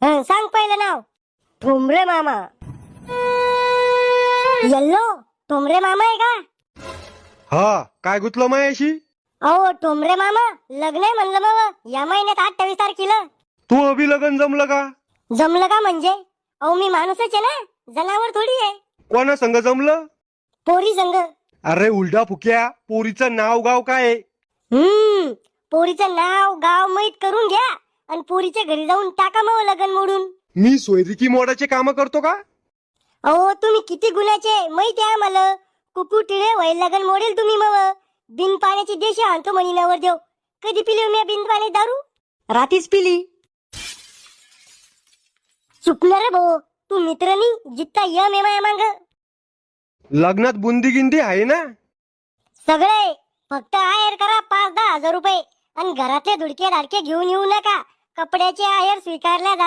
सांग पहिलं नाव. ठोंबरे मामा. येल्लो ठोंबरे मामा आहे का? हा, काय गुतलं मायाशी? अहो ठोंबरे मामा, लग्न आहे म्हणलं मग या महिन्यात 28 तारखेला. तू अभि लगन जमलं का? जमलं का म्हणजे? अहो मी माणूसच आहे ना, जनावर थोडी आहे. कोणा संग जमलं? पोरी संग. अरे उलटा फुक्या, पोरीचं नाव गाव काय आहे? पोरीचं नाव गाव माहीत करून घ्या आणि पोरीच्या घरी जाऊन टाका मग लगन मोडून. मी सोयरिकी मोडाचे काम करतो का? अहो तुम्ही किती गुन्ह्याचे माहिती आहे मला. कुकू टिळे वय लगन मोडेल तुम्ही मग. बिन पाण्याची देशी आणतो म्हणी नवर देव. कधी पिली मी बिन पाणी दारू? रातीच पिली. चुकणार रे भाऊ, तू मित्र नाही जित्ता यम आहे माया मांग. लग्नात बुंदी गिंदी आहे ना? सगळे फक्त आहेर करा 5-10 हजार रुपये आणि घरातले धुडके धाडके घेऊन येऊ नका. कपड्याचे आहेर स्वीकारल्या